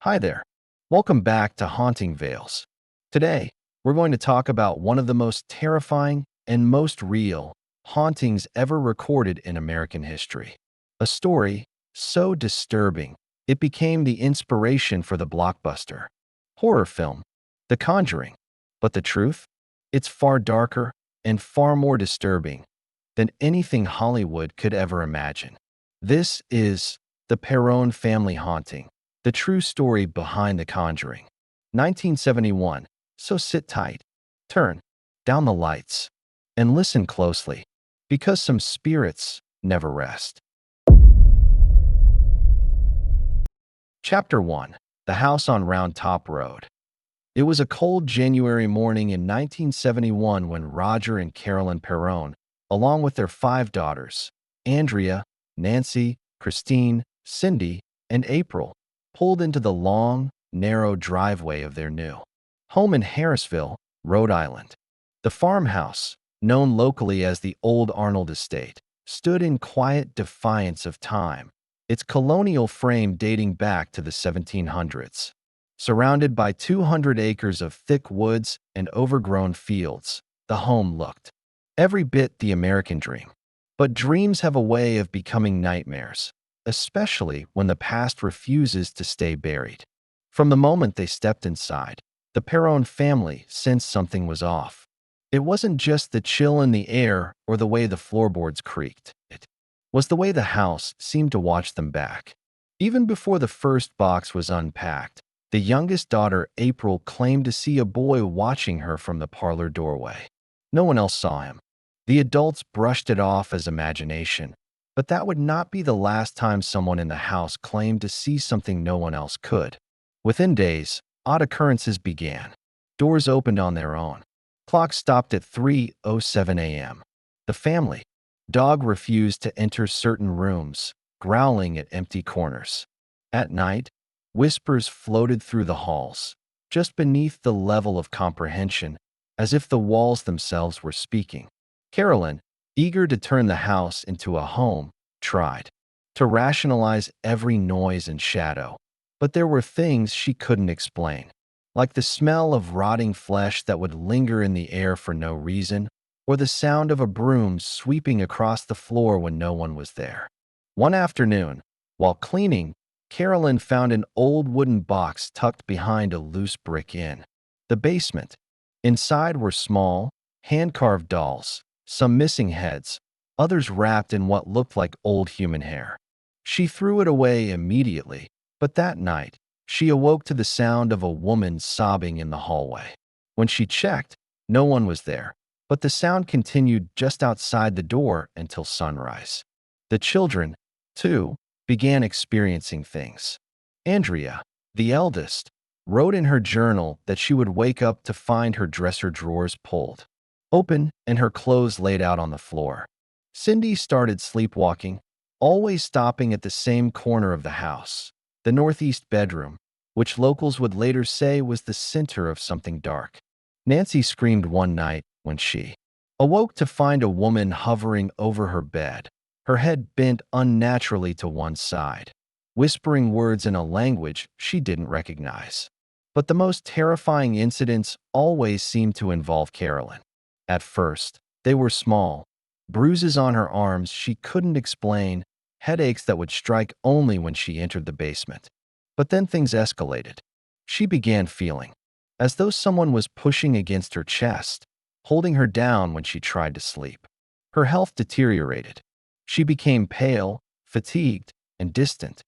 Hi there. Welcome back to Haunting Vales. Today, we're going to talk about one of the most terrifying and most real hauntings ever recorded in American history. A story so disturbing, it became the inspiration for the blockbuster horror film, The Conjuring. But the truth? It's far darker and far more disturbing than anything Hollywood could ever imagine. This is the Perron Family Haunting, the true story behind The Conjuring. 1971. So sit tight, turn down the lights, and listen closely, because some spirits never rest. Chapter 1. The House on Round Top Road. It was a cold January morning in 1971 when Roger and Carolyn Perron, along with their 5 daughters, Andrea, Nancy, Christine, Cindy, and April, pulled into the long, narrow driveway of their new home in Harrisville, Rhode Island. The farmhouse, known locally as the Old Arnold Estate, stood in quiet defiance of time, its colonial frame dating back to the 1700s. Surrounded by 200 acres of thick woods and overgrown fields, the home looked every bit the American dream. But dreams have a way of becoming nightmares, especially when the past refuses to stay buried. From the moment they stepped inside, the Perron family sensed something was off. It wasn't just the chill in the air or the way the floorboards creaked. It was the way the house seemed to watch them back. Even before the first box was unpacked, the youngest daughter, April, claimed to see a boy watching her from the parlor doorway. No one else saw him. The adults brushed it off as imagination, but that would not be the last time someone in the house claimed to see something no one else could. Within days, odd occurrences began. Doors opened on their own. Clocks stopped at 3:07 a.m. The family dog refused to enter certain rooms, growling at empty corners. At night, whispers floated through the halls, just beneath the level of comprehension, as if the walls themselves were speaking. Carolyn, eager to turn the house into a home, tried to rationalize every noise and shadow. But there were things she couldn't explain, like the smell of rotting flesh that would linger in the air for no reason, or the sound of a broom sweeping across the floor when no one was there. One afternoon, while cleaning, Carolyn found an old wooden box tucked behind a loose brick in the basement. Inside were small, hand-carved dolls, some missing heads, others wrapped in what looked like old human hair. She threw it away immediately, but that night, she awoke to the sound of a woman sobbing in the hallway. When she checked, no one was there, but the sound continued just outside the door until sunrise. The children, too, began experiencing things. Andrea, the eldest, wrote in her journal that she would wake up to find her dresser drawers pulled open and her clothes laid out on the floor. Cindy started sleepwalking, always stopping at the same corner of the house, the northeast bedroom, which locals would later say was the center of something dark. Nancy screamed one night when she awoke to find a woman hovering over her bed, her head bent unnaturally to one side, whispering words in a language she didn't recognize. But the most terrifying incidents always seemed to involve Carolyn. At first, they were small, bruises on her arms she couldn't explain, headaches that would strike only when she entered the basement. But then things escalated. She began feeling as though someone was pushing against her chest, holding her down when she tried to sleep. Her health deteriorated. She became pale, fatigued, and distant.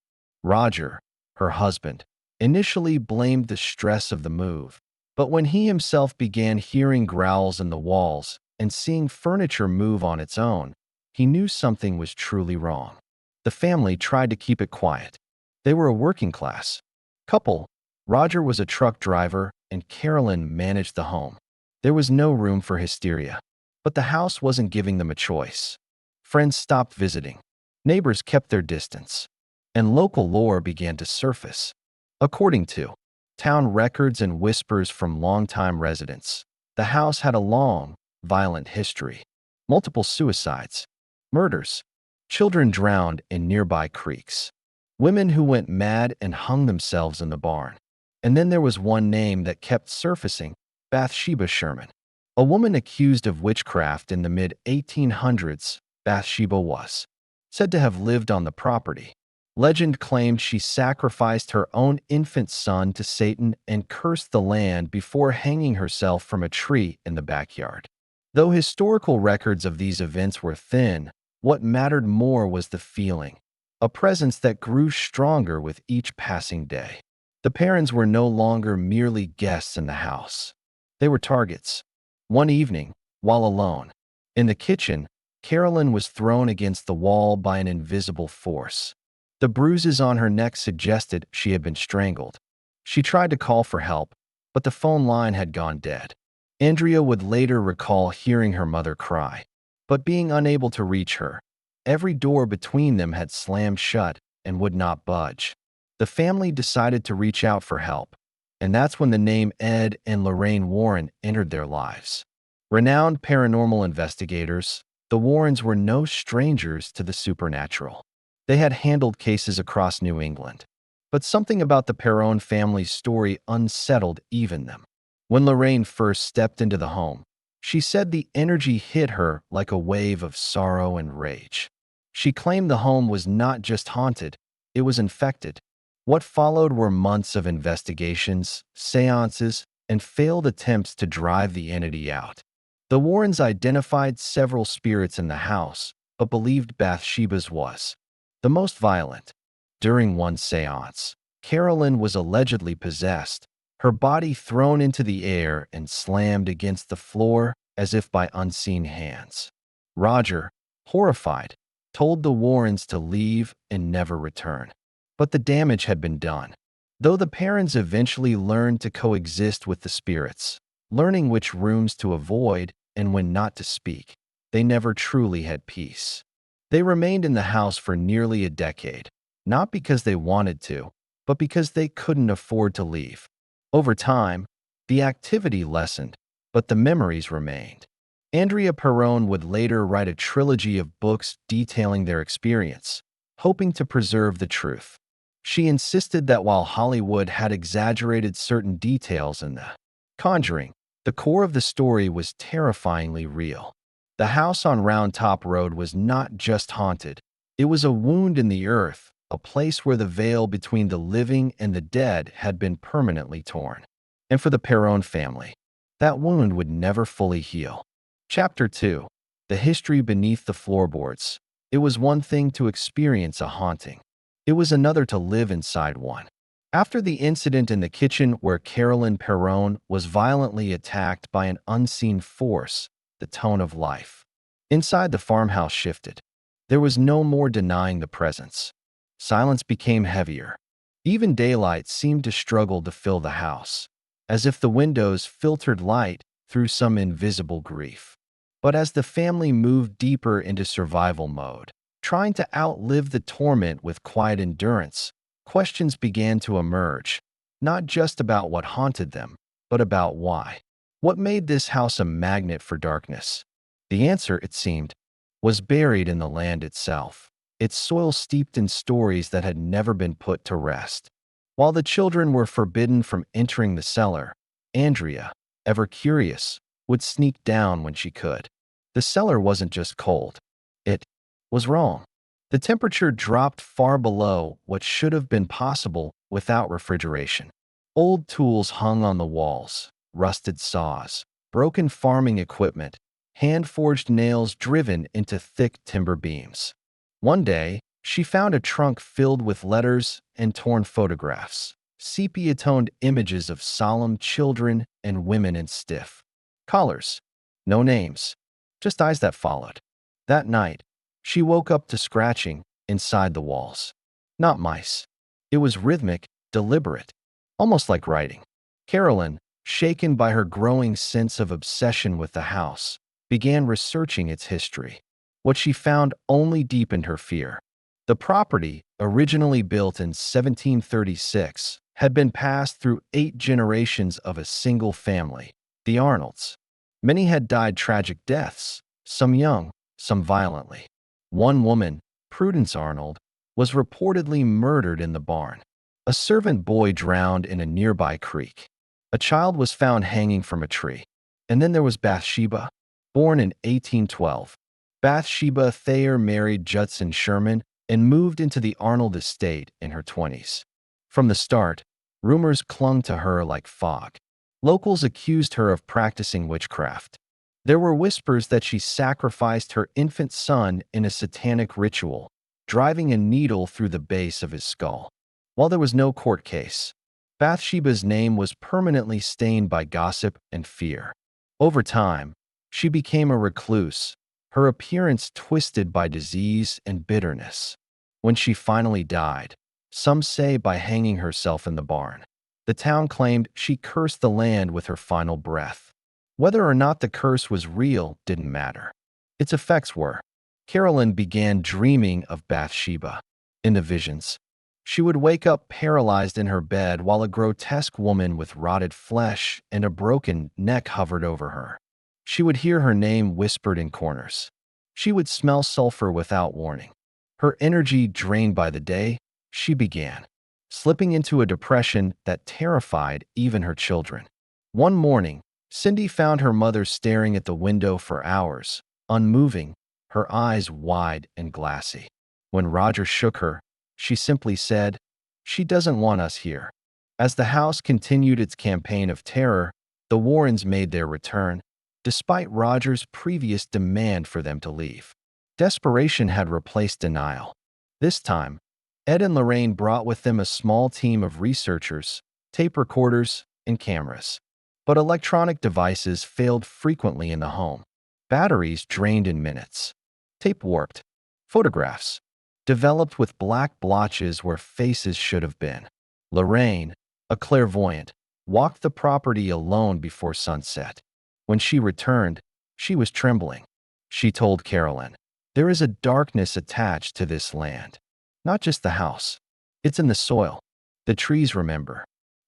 Roger, her husband, initially blamed the stress of the move, but when he himself began hearing growls in the walls and seeing furniture move on its own, he knew something was truly wrong. The family tried to keep it quiet. They were a working-class couple. Roger was a truck driver, and Carolyn managed the home. There was no room for hysteria, but the house wasn't giving them a choice. Friends stopped visiting. Neighbors kept their distance, and local lore began to surface. According to town records and whispers from longtime residents, the house had a long, violent history. Multiple suicides, murders, children drowned in nearby creeks. Women who went mad and hung themselves in the barn. And then there was one name that kept surfacing, Bathsheba Sherman. A woman accused of witchcraft in the mid-1800s, Bathsheba was said to have lived on the property. Legend claimed she sacrificed her own infant son to Satan and cursed the land before hanging herself from a tree in the backyard. Though historical records of these events were thin, what mattered more was the feeling, a presence that grew stronger with each passing day. The Perrons were no longer merely guests in the house. They were targets. One evening, while alone, in the kitchen, Carolyn was thrown against the wall by an invisible force. The bruises on her neck suggested she had been strangled. She tried to call for help, but the phone line had gone dead. Andrea would later recall hearing her mother cry, but being unable to reach her. Every door between them had slammed shut and would not budge. The family decided to reach out for help, and that's when the name Ed and Lorraine Warren entered their lives. Renowned paranormal investigators, the Warrens were no strangers to the supernatural. They had handled cases across New England, but something about the Perron family's story unsettled even them. When Lorraine first stepped into the home, she said the energy hit her like a wave of sorrow and rage. She claimed the home was not just haunted, it was infected. What followed were months of investigations, seances, and failed attempts to drive the entity out. The Warrens identified several spirits in the house, but believed Bathsheba's was the most violent. During one seance, Carolyn was allegedly possessed, her body thrown into the air and slammed against the floor as if by unseen hands. Roger, horrified, told the Warrens to leave and never return. But the damage had been done. Though the parents eventually learned to coexist with the spirits, learning which rooms to avoid and when not to speak, they never truly had peace. They remained in the house for nearly a decade, not because they wanted to, but because they couldn't afford to leave. Over time, the activity lessened, but the memories remained. Andrea Perron would later write a trilogy of books detailing their experience, hoping to preserve the truth. She insisted that while Hollywood had exaggerated certain details in the Conjuring, the core of the story was terrifyingly real. The house on Round Top Road was not just haunted, it was a wound in the earth, a place where the veil between the living and the dead had been permanently torn. And for the Perron family, that wound would never fully heal. Chapter 2. The History Beneath the Floorboards. It was one thing to experience a haunting. It was another to live inside one. After the incident in the kitchen where Carolyn Perron was violently attacked by an unseen force, the tone of life inside the farmhouse shifted. There was no more denying the presence. Silence became heavier. Even daylight seemed to struggle to fill the house, as if the windows filtered light through some invisible grief. But as the family moved deeper into survival mode, trying to outlive the torment with quiet endurance, questions began to emerge, not just about what haunted them, but about why. What made this house a magnet for darkness? The answer, it seemed, was buried in the land itself, its soil steeped in stories that had never been put to rest. While the children were forbidden from entering the cellar, Andrea, ever curious, would sneak down when she could. The cellar wasn't just cold. It was wrong. The temperature dropped far below what should have been possible without refrigeration. Old tools hung on the walls, rusted saws, broken farming equipment, hand-forged nails driven into thick timber beams. One day, she found a trunk filled with letters and torn photographs, sepia-toned images of solemn children and women in stiff collars. No names, just eyes that followed. That night, she woke up to scratching inside the walls. Not mice. It was rhythmic, deliberate, almost like writing. Carolyn, shaken by her growing sense of obsession with the house, began researching its history. What she found only deepened her fear. The property, originally built in 1736, had been passed through 8 generations of a single family, the Arnolds. Many had died tragic deaths, some young, some violently. One woman, Prudence Arnold, was reportedly murdered in the barn. A servant boy drowned in a nearby creek. A child was found hanging from a tree. And then there was Bathsheba, born in 1812. Bathsheba Thayer married Judson Sherman and moved into the Arnold estate in her 20s. From the start, rumors clung to her like fog. Locals accused her of practicing witchcraft. There were whispers that she sacrificed her infant son in a satanic ritual, driving a needle through the base of his skull. While there was no court case, Bathsheba's name was permanently stained by gossip and fear. Over time, she became a recluse, her appearance twisted by disease and bitterness. When she finally died, some say by hanging herself in the barn, the town claimed she cursed the land with her final breath. Whether or not the curse was real didn't matter. Its effects were. Carolyn began dreaming of Bathsheba. In the visions, she would wake up paralyzed in her bed while a grotesque woman with rotted flesh and a broken neck hovered over her. She would hear her name whispered in corners. She would smell sulfur without warning. Her energy drained by the day, she began slipping into a depression that terrified even her children. One morning, Cindy found her mother staring at the window for hours, unmoving, her eyes wide and glassy. When Roger shook her, she simply said, "She doesn't want us here." As the house continued its campaign of terror, the Warrens made their return, despite Roger's previous demand for them to leave. Desperation had replaced denial. This time, Ed and Lorraine brought with them a small team of researchers, tape recorders, and cameras. But electronic devices failed frequently in the home. Batteries drained in minutes. Tape warped. Photographs developed with black blotches where faces should have been. Lorraine, a clairvoyant, walked the property alone before sunset. When she returned, she was trembling. She told Carolyn, "There is a darkness attached to this land. Not just the house. It's in the soil. The trees remember."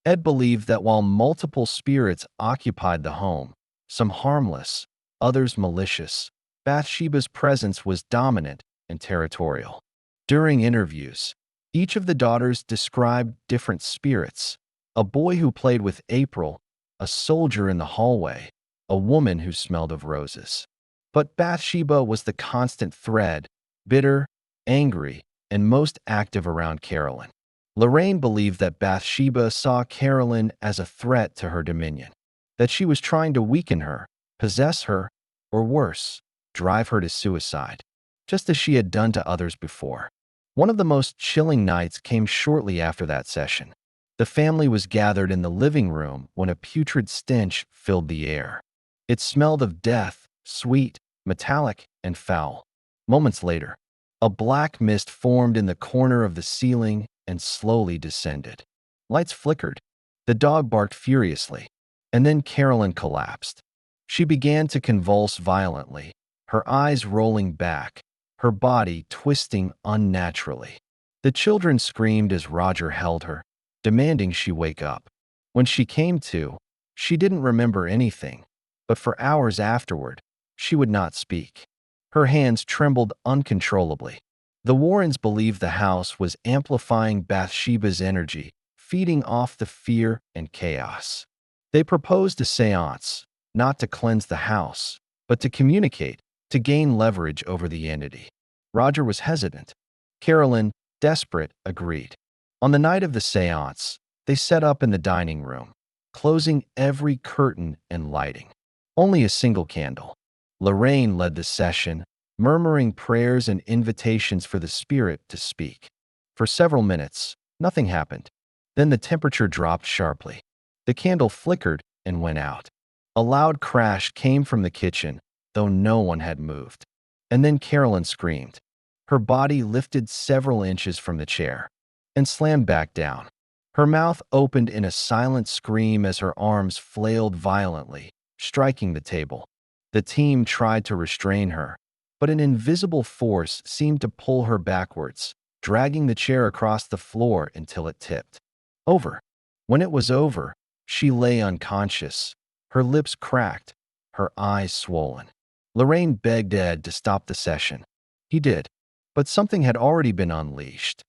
Ed believed that while multiple spirits occupied the home, some harmless, others malicious, Bathsheba's presence was dominant and territorial. During interviews, each of the daughters described different spirits: a boy who played with April, a soldier in the hallway, a woman who smelled of roses. But Bathsheba was the constant thread, bitter, angry, and most active around Carolyn. Lorraine believed that Bathsheba saw Carolyn as a threat to her dominion, that she was trying to weaken her, possess her, or worse, drive her to suicide, just as she had done to others before. One of the most chilling nights came shortly after that session. The family was gathered in the living room when a putrid stench filled the air. It smelled of death, sweet, metallic, and foul. Moments later, a black mist formed in the corner of the ceiling and slowly descended. Lights flickered. The dog barked furiously. And then Carolyn collapsed. She began to convulse violently, her eyes rolling back, her body twisting unnaturally. The children screamed as Roger held her, demanding she wake up. When she came to, she didn't remember anything, but for hours afterward, she would not speak. Her hands trembled uncontrollably. The Warrens believed the house was amplifying Bathsheba's energy, feeding off the fear and chaos. They proposed a seance, not to cleanse the house, but to communicate, to gain leverage over the entity. Roger was hesitant. Carolyn, desperate, agreed. On the night of the seance, they set up in the dining room, closing every curtain and lighting. Only a single candle. Lorraine led the session, murmuring prayers and invitations for the spirit to speak. For several minutes, nothing happened. Then the temperature dropped sharply. The candle flickered and went out. A loud crash came from the kitchen, though no one had moved. And then Carolyn screamed. Her body lifted several inches from the chair and slammed back down. Her mouth opened in a silent scream as her arms flailed violently, striking the table. The team tried to restrain her, but an invisible force seemed to pull her backwards, dragging the chair across the floor until it tipped over. When it was over, she lay unconscious, her lips cracked, her eyes swollen. Lorraine begged Ed to stop the session. He did. But something had already been unleashed.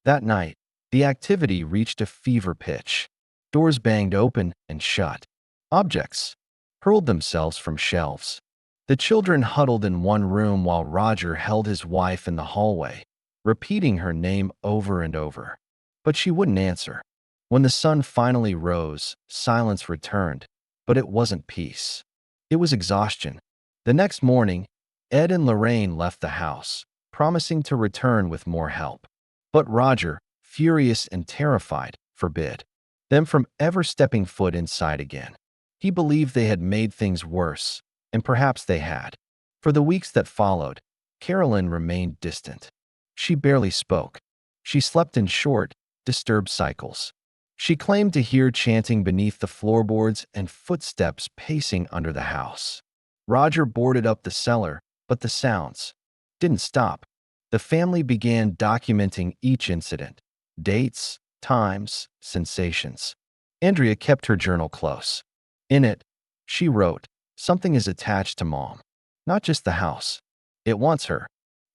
That night, the activity reached a fever pitch. Doors banged open and shut. Objects hurled themselves from shelves. The children huddled in one room while Roger held his wife in the hallway, repeating her name over and over. But she wouldn't answer. When the sun finally rose, silence returned, but it wasn't peace. It was exhaustion. The next morning, Ed and Lorraine left the house, promising to return with more help. But Roger, furious and terrified, forbid them from ever stepping foot inside again. He believed they had made things worse, and perhaps they had. For the weeks that followed, Carolyn remained distant. She barely spoke. She slept in short, disturbed cycles. She claimed to hear chanting beneath the floorboards and footsteps pacing under the house. Roger boarded up the cellar, but the sounds didn't stop. The family began documenting each incident: dates, times, sensations. Andrea kept her journal close. In it, she wrote, "Something is attached to Mom. Not just the house. It wants her."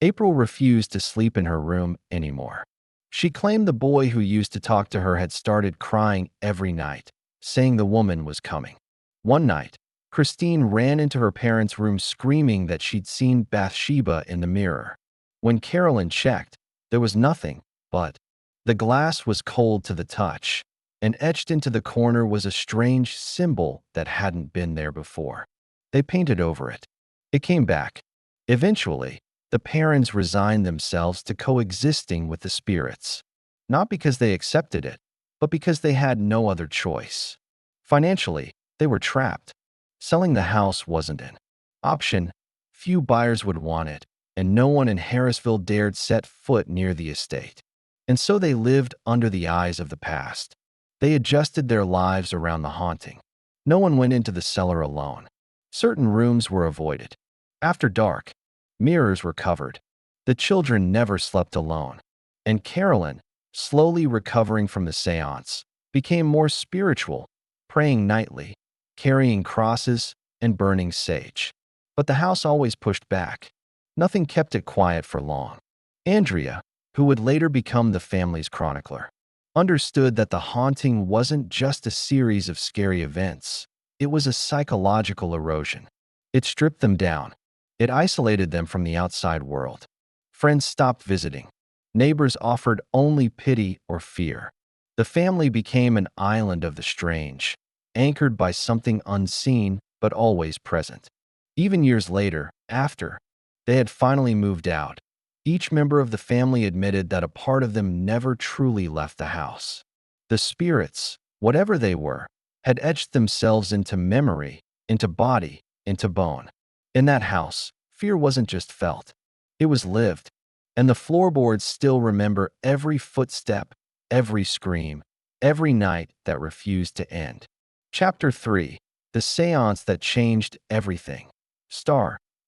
April refused to sleep in her room anymore. She claimed the boy who used to talk to her had started crying every night, saying the woman was coming. One night, Christine ran into her parents' room screaming that she'd seen Bathsheba in the mirror. When Carolyn checked, there was nothing, but the glass was cold to the touch, and etched into the corner was a strange symbol that hadn't been there before. They painted over it. It came back. Eventually, the parents resigned themselves to coexisting with the spirits, not because they accepted it, but because they had no other choice. Financially, they were trapped. Selling the house wasn't an option. Few buyers would want it, and no one in Harrisville dared set foot near the estate. And so they lived under the eyes of the past. They adjusted their lives around the haunting. No one went into the cellar alone. Certain rooms were avoided. After dark, mirrors were covered. The children never slept alone. And Carolyn, slowly recovering from the seance, became more spiritual, praying nightly, carrying crosses, and burning sage. But the house always pushed back. Nothing kept it quiet for long. Andrea, who would later become the family's chronicler, understood that the haunting wasn't just a series of scary events. It was a psychological erosion. It stripped them down. It isolated them from the outside world. Friends stopped visiting. Neighbors offered only pity or fear. The family became an island of the strange, anchored by something unseen but always present. Even years later, after they had finally moved out, each member of the family admitted that a part of them never truly left the house. The spirits, whatever they were, had etched themselves into memory, into body, into bone. In that house, fear wasn't just felt, it was lived, and the floorboards still remember every footstep, every scream, every night that refused to end. Chapter 3: The Seance That Changed Everything.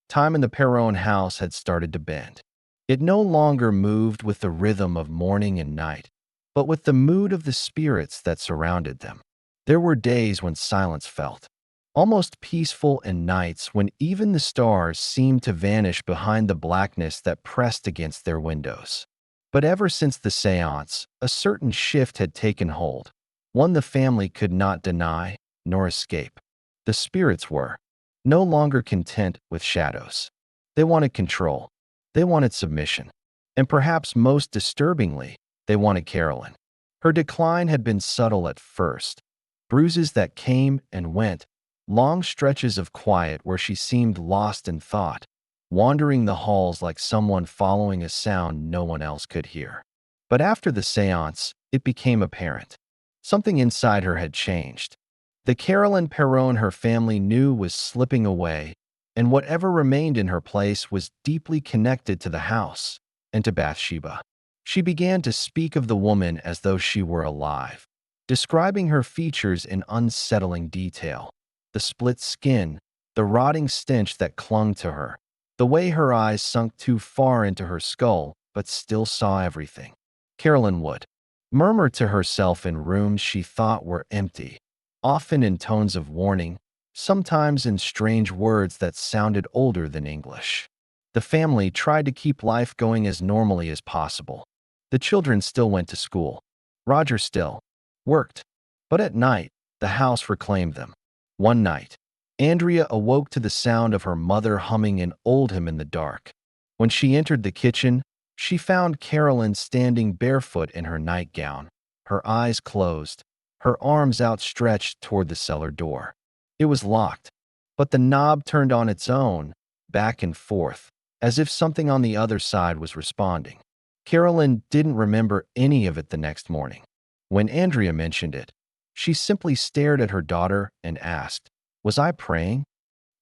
Time in the Perron house had started to bend. It no longer moved with the rhythm of morning and night, but with the mood of the spirits that surrounded them. There were days when silence felt almost peaceful, and nights when even the stars seemed to vanish behind the blackness that pressed against their windows. But ever since the seance, a certain shift had taken hold, one the family could not deny nor escape. The spirits were no longer content with shadows. They wanted control. They wanted submission. And perhaps most disturbingly, they wanted Carolyn. Her decline had been subtle at first. Bruises that came and went, long stretches of quiet where she seemed lost in thought, wandering the halls like someone following a sound no one else could hear. But after the seance, it became apparent. Something inside her had changed. The Carolyn Perron her family knew was slipping away, and whatever remained in her place was deeply connected to the house and to Bathsheba. She began to speak of the woman as though she were alive, describing her features in unsettling detail: the split skin, the rotting stench that clung to her, the way her eyes sunk too far into her skull but still saw everything. Carolyn would murmur to herself in rooms she thought were empty, often in tones of warning, sometimes in strange words that sounded older than English. The family tried to keep life going as normally as possible. The children still went to school. Roger still worked. But at night, the house reclaimed them. One night, Andrea awoke to the sound of her mother humming an old hymn in the dark. When she entered the kitchen, she found Carolyn standing barefoot in her nightgown, her eyes closed, her arms outstretched toward the cellar door. It was locked, but the knob turned on its own, back and forth, as if something on the other side was responding. Carolyn didn't remember any of it the next morning. When Andrea mentioned it, she simply stared at her daughter and asked, "Was I praying?"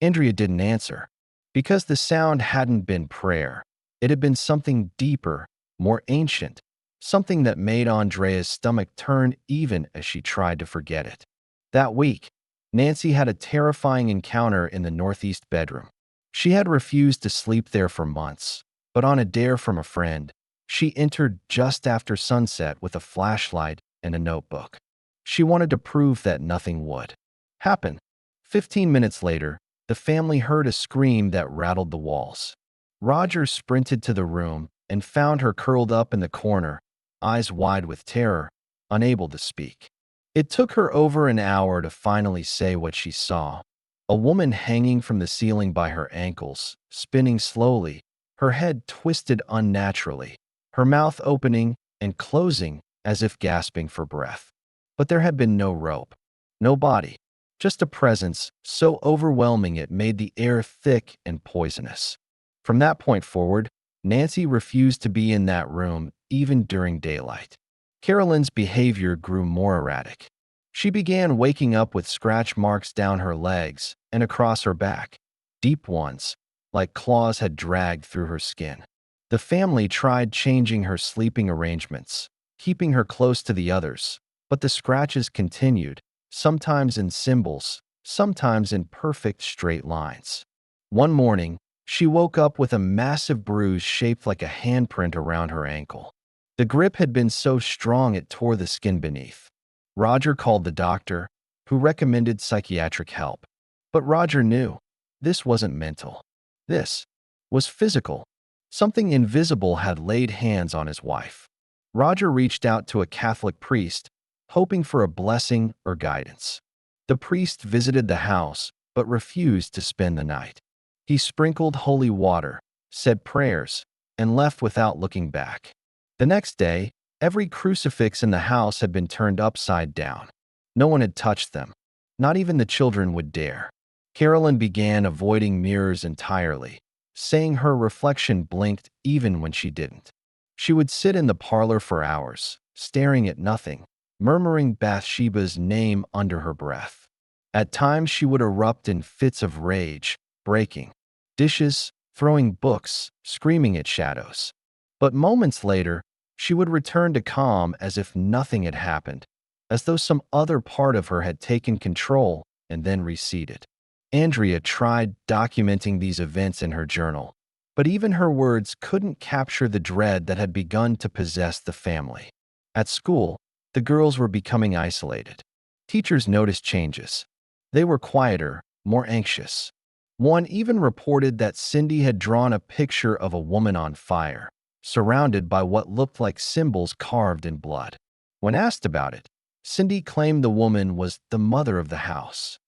Andrea didn't answer, because the sound hadn't been prayer. It had been something deeper, more ancient, something that made Andrea's stomach turn even as she tried to forget it. That week, Nancy had a terrifying encounter in the northeast bedroom. She had refused to sleep there for months, but on a dare from a friend, she entered just after sunset with a flashlight and a notebook. She wanted to prove that nothing would happen. 15 minutes later, the family heard a scream that rattled the walls. Roger sprinted to the room and found her curled up in the corner, eyes wide with terror, unable to speak. It took her over an hour to finally say what she saw. A woman hanging from the ceiling by her ankles, spinning slowly, her head twisted unnaturally, her mouth opening and closing as if gasping for breath. But there had been no rope, no body, just a presence so overwhelming it made the air thick and poisonous. From that point forward, Nancy refused to be in that room even during daylight. Carolyn's behavior grew more erratic. She began waking up with scratch marks down her legs and across her back, deep ones, like claws had dragged through her skin. The family tried changing her sleeping arrangements, keeping her close to the others, but the scratches continued, sometimes in symbols, sometimes in perfect straight lines. One morning, she woke up with a massive bruise shaped like a handprint around her ankle. The grip had been so strong it tore the skin beneath. Roger called the doctor, who recommended psychiatric help. But Roger knew this wasn't mental. This was physical. Something invisible had laid hands on his wife. Roger reached out to a Catholic priest, hoping for a blessing or guidance. The priest visited the house, but refused to spend the night. He sprinkled holy water, said prayers, and left without looking back. The next day, every crucifix in the house had been turned upside down. No one had touched them. Not even the children would dare. Carolyn began avoiding mirrors entirely, saying her reflection blinked even when she didn't. She would sit in the parlor for hours, staring at nothing, murmuring Bathsheba's name under her breath. At times she would erupt in fits of rage, breaking dishes, throwing books, screaming at shadows. But moments later, she would return to calm as if nothing had happened, as though some other part of her had taken control and then receded. Andrea tried documenting these events in her journal, but even her words couldn't capture the dread that had begun to possess the family. At school, the girls were becoming isolated. Teachers noticed changes. They were quieter, more anxious. One even reported that Cindy had drawn a picture of a woman on fire, surrounded by what looked like symbols carved in blood. When asked about it, Cindy claimed the woman was the mother of the house.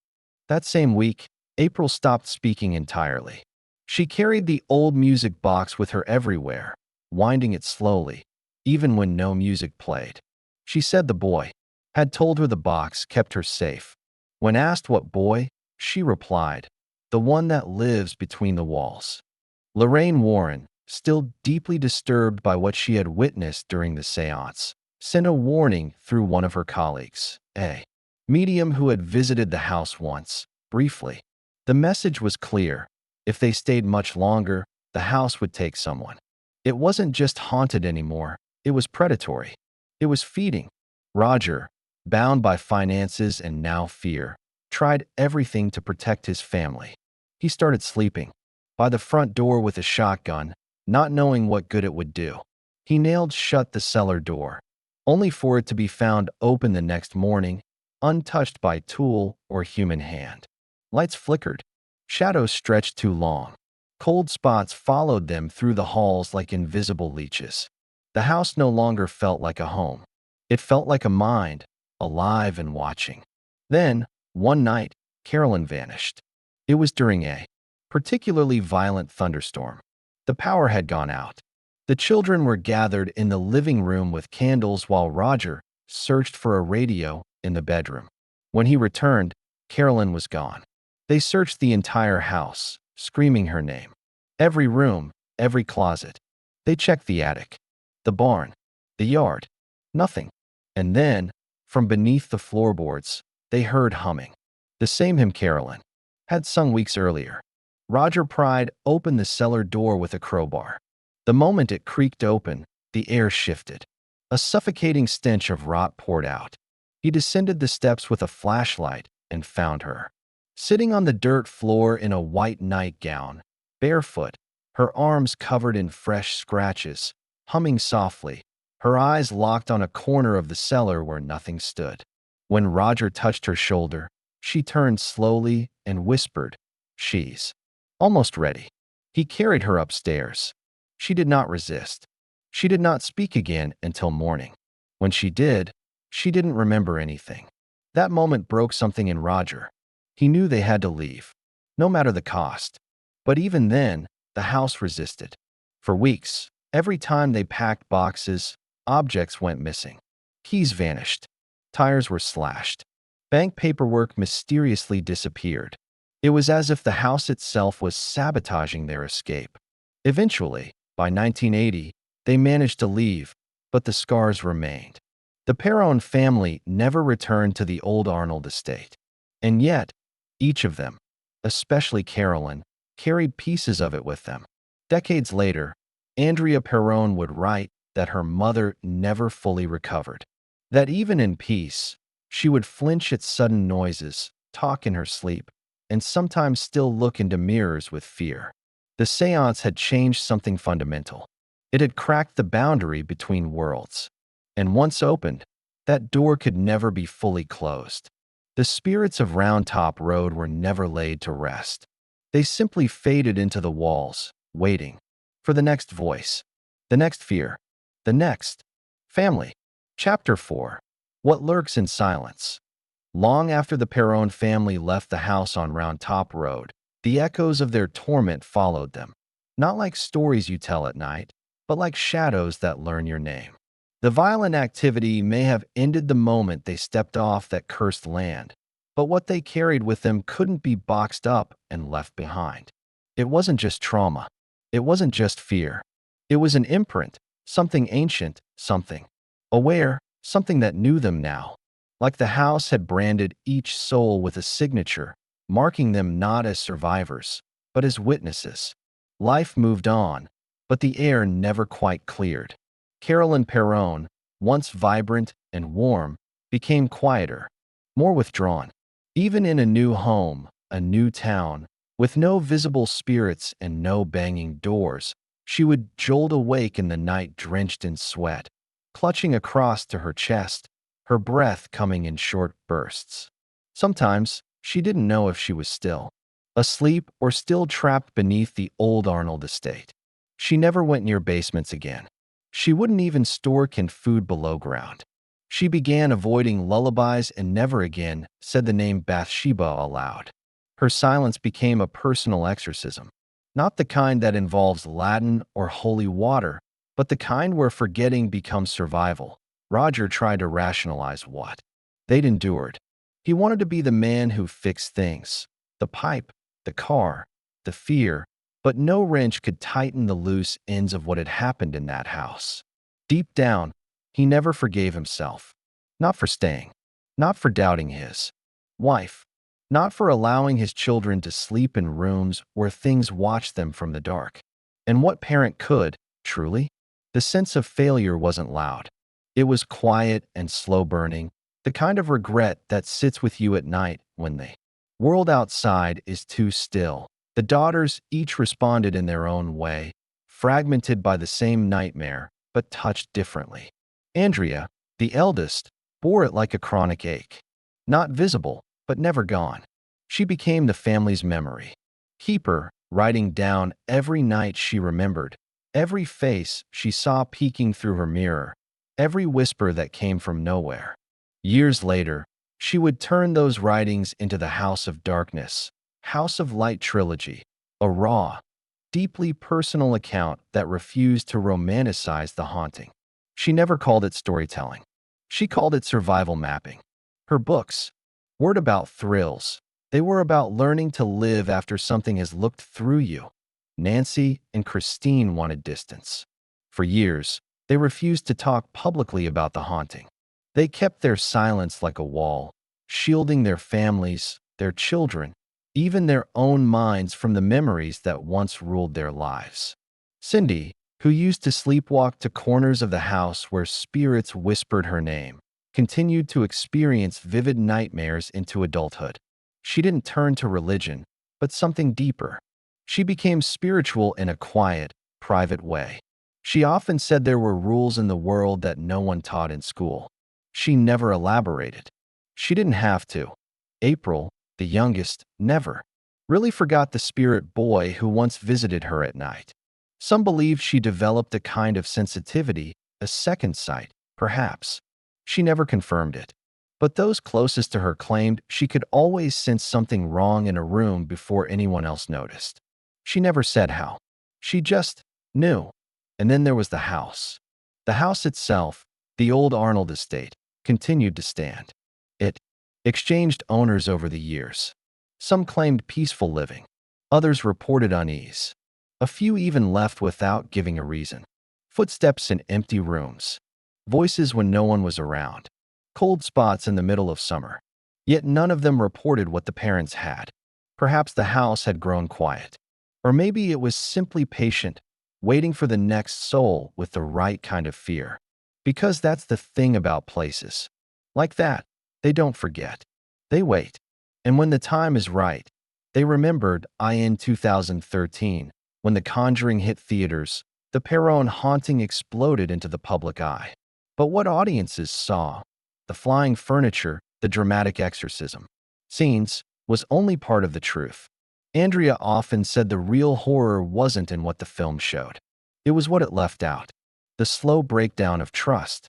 That same week, April stopped speaking entirely. She carried the old music box with her everywhere, winding it slowly, even when no music played. She said the boy had told her the box kept her safe. When asked what boy, she replied, "The one that lives between the walls." Lorraine Warren, still deeply disturbed by what she had witnessed during the seance, sent a warning through one of her colleagues, a medium who had visited the house once, briefly. The message was clear. If they stayed much longer, the house would take someone. It wasn't just haunted anymore, it was predatory. It was feeding. Roger, bound by finances and now fear, tried everything to protect his family. He started sleeping by the front door with a shotgun, not knowing what good it would do. He nailed shut the cellar door, only for it to be found open the next morning, untouched by tool or human hand. Lights flickered. Shadows stretched too long. Cold spots followed them through the halls like invisible leeches. The house no longer felt like a home. It felt like a mind, alive and watching. Then, one night, Carolyn vanished. It was during a particularly violent thunderstorm. The power had gone out. The children were gathered in the living room with candles while Roger searched for a radio in the bedroom. When he returned, Carolyn was gone. They searched the entire house, screaming her name. Every room, every closet. They checked the attic, the barn, the yard. Nothing. And then, from beneath the floorboards, they heard humming. The same hymn Carolyn had sung weeks earlier. Roger pried open the cellar door with a crowbar. The moment it creaked open, the air shifted. A suffocating stench of rot poured out. He descended the steps with a flashlight and found her. Sitting on the dirt floor in a white nightgown, barefoot, her arms covered in fresh scratches, humming softly, her eyes locked on a corner of the cellar where nothing stood. When Roger touched her shoulder, she turned slowly and whispered, "She's almost ready." He carried her upstairs. She did not resist. She did not speak again until morning. When she did, she didn't remember anything. That moment broke something in Roger. He knew they had to leave, no matter the cost. But even then, the house resisted. For weeks, every time they packed boxes, objects went missing. Keys vanished. Tires were slashed. Bank paperwork mysteriously disappeared. It was as if the house itself was sabotaging their escape. Eventually, by 1980, they managed to leave, but the scars remained. The Perron family never returned to the old Arnold estate. And yet, each of them, especially Carolyn, carried pieces of it with them. Decades later, Andrea Perron would write that her mother never fully recovered. That even in peace, she would flinch at sudden noises, talk in her sleep, and sometimes still look into mirrors with fear. The seance had changed something fundamental. It had cracked the boundary between worlds. And once opened, that door could never be fully closed. The spirits of Round Top Road were never laid to rest. They simply faded into the walls, waiting for the next voice, the next fear, the next family. Chapter 4. What Lurks in Silence. Long after the Perron family left the house on Round Top Road, the echoes of their torment followed them. Not like stories you tell at night, but like shadows that learn your name. The violent activity may have ended the moment they stepped off that cursed land, but what they carried with them couldn't be boxed up and left behind. It wasn't just trauma. It wasn't just fear. It was an imprint, something ancient, something aware, something that knew them now. Like the house had branded each soul with a signature, marking them not as survivors, but as witnesses. Life moved on, but the air never quite cleared. Carolyn Perron, once vibrant and warm, became quieter, more withdrawn. Even in a new home, a new town, with no visible spirits and no banging doors, she would jolt awake in the night drenched in sweat, clutching across to her chest, her breath coming in short bursts. Sometimes, she didn't know if she was still asleep or still trapped beneath the old Arnold estate. She never went near basements again. She wouldn't even store canned food below ground. She began avoiding lullabies and never again said the name Bathsheba aloud. Her silence became a personal exorcism. Not the kind that involves Latin or holy water, but the kind where forgetting becomes survival. Roger tried to rationalize what they'd endured. He wanted to be the man who fixed things. The pipe, the car, the fear, but no wrench could tighten the loose ends of what had happened in that house. Deep down, he never forgave himself. Not for staying. Not for doubting his wife. Not for allowing his children to sleep in rooms where things watched them from the dark. And what parent could, truly? The sense of failure wasn't loud. It was quiet and slow-burning, the kind of regret that sits with you at night when the world outside is too still. The daughters each responded in their own way, fragmented by the same nightmare, but touched differently. Andrea, the eldest, bore it like a chronic ache. Not visible, but never gone. She became the family's memory. Keeper, writing down every night she remembered, every face she saw peeking through her mirror, every whisper that came from nowhere. Years later, she would turn those writings into the House of Darkness, House of Light trilogy, a raw, deeply personal account that refused to romanticize the haunting. She never called it storytelling. She called it survival mapping. Her books weren't about thrills. They were about learning to live after something has looked through you. Nancy and Christine wanted distance. For years, they refused to talk publicly about the haunting. They kept their silence like a wall, shielding their families, their children, even their own minds from the memories that once ruled their lives. Cindy, who used to sleepwalk to corners of the house where spirits whispered her name, continued to experience vivid nightmares into adulthood. She didn't turn to religion, but something deeper. She became spiritual in a quiet, private way. She often said there were rules in the world that no one taught in school. She never elaborated. She didn't have to. April, the youngest, never really forgot the spirit boy who once visited her at night. Some believe she developed a kind of sensitivity, a second sight, perhaps. She never confirmed it. But those closest to her claimed she could always sense something wrong in a room before anyone else noticed. She never said how. She just knew. And then there was the house. The house itself, the old Arnold estate, continued to stand. It exchanged owners over the years. Some claimed peaceful living. Others reported unease. A few even left without giving a reason. Footsteps in empty rooms. Voices when no one was around. Cold spots in the middle of summer. Yet none of them reported what the parents had. Perhaps the house had grown quiet. Or maybe it was simply patient, waiting for the next soul with the right kind of fear. Because that's the thing about places. Like that, they don't forget. They wait. And when the time is right, they remembered in 2013, when The Conjuring hit theaters, the Perron haunting exploded into the public eye. But what audiences saw, the flying furniture, the dramatic exorcism scenes, was only part of the truth. Andrea often said the real horror wasn't in what the film showed. It was what it left out. The slow breakdown of trust.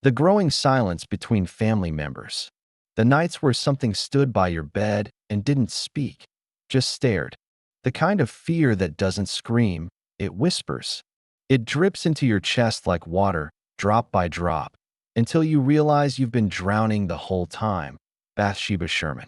The growing silence between family members. The nights where something stood by your bed and didn't speak, just stared. The kind of fear that doesn't scream, it whispers. It drips into your chest like water, drop by drop, until you realize you've been drowning the whole time. Bathsheba Sherman.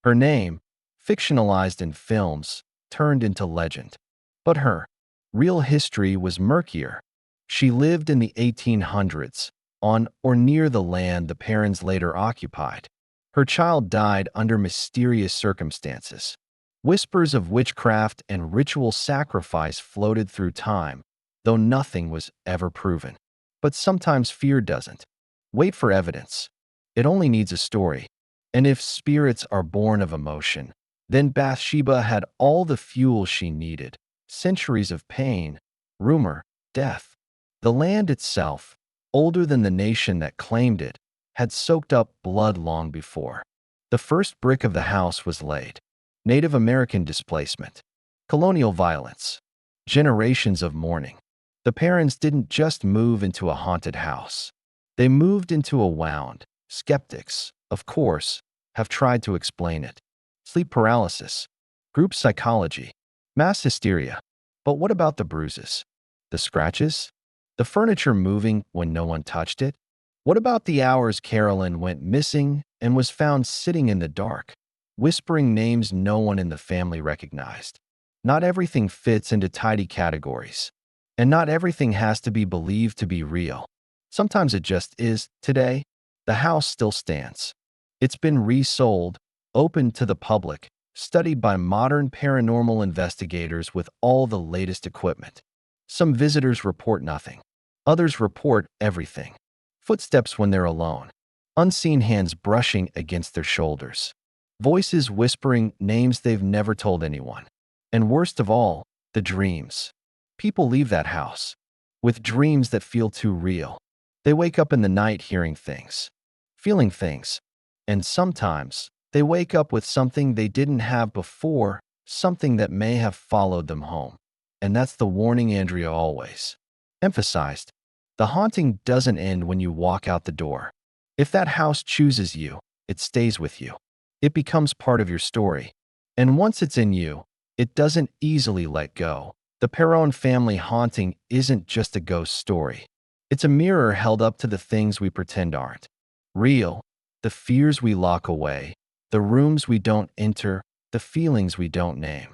Her name, fictionalized in films, turned into legend. But her real history was murkier. She lived in the 1800s, on or near the land the Perrons later occupied. Her child died under mysterious circumstances. Whispers of witchcraft and ritual sacrifice floated through time, though nothing was ever proven. But sometimes fear doesn't wait for evidence. It only needs a story. And if spirits are born of emotion, then Bathsheba had all the fuel she needed. Centuries of pain, rumor, death. The land itself, older than the nation that claimed it, had soaked up blood long before. The first brick of the house was laid. Native American displacement. Colonial violence. Generations of mourning. The Perrons didn't just move into a haunted house. They moved into a wound. Skeptics, of course, have tried to explain it. Sleep paralysis. Group psychology. Mass hysteria. But what about the bruises? The scratches? The furniture moving when no one touched it? What about the hours Carolyn went missing and was found sitting in the dark, whispering names no one in the family recognized? Not everything fits into tidy categories, and not everything has to be believed to be real. Sometimes it just is. Today, the house still stands. It's been resold, opened to the public, studied by modern paranormal investigators with all the latest equipment. Some visitors report nothing. Others report everything. Footsteps when they're alone. Unseen hands brushing against their shoulders. Voices whispering names they've never told anyone. And worst of all, the dreams. People leave that house with dreams that feel too real. They wake up in the night hearing things, feeling things, and sometimes they wake up with something they didn't have before, something that may have followed them home. And that's the warning Andrea always emphasized. The haunting doesn't end when you walk out the door. If that house chooses you, it stays with you. It becomes part of your story. And once it's in you, it doesn't easily let go. The Perron family haunting isn't just a ghost story. It's a mirror held up to the things we pretend aren't real, the fears we lock away, the rooms we don't enter, the feelings we don't name.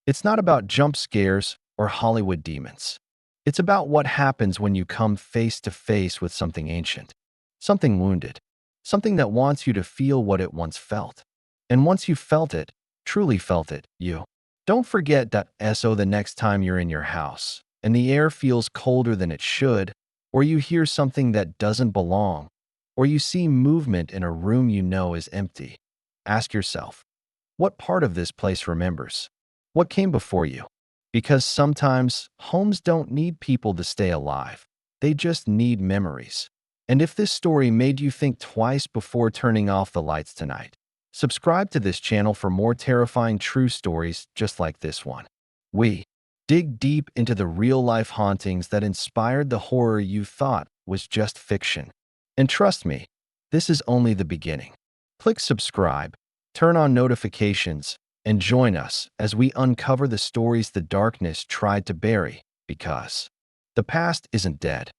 It's not about jump scares or Hollywood demons. It's about what happens when you come face to face with something ancient, something wounded, something that wants you to feel what it once felt. And once you've felt it, truly felt it, you don't forget that SO the next time you're in your house and the air feels colder than it should, or you hear something that doesn't belong, or you see movement in a room you know is empty. Ask yourself, what part of this place remembers? What came before you? Because sometimes homes don't need people to stay alive. They just need memories. And if this story made you think twice before turning off the lights tonight, subscribe to this channel for more terrifying true stories just like this one. We dig deep into the real-life hauntings that inspired the horror you thought was just fiction. And trust me, this is only the beginning. Click subscribe, turn on notifications, and join us as we uncover the stories the darkness tried to bury, because the past isn't dead.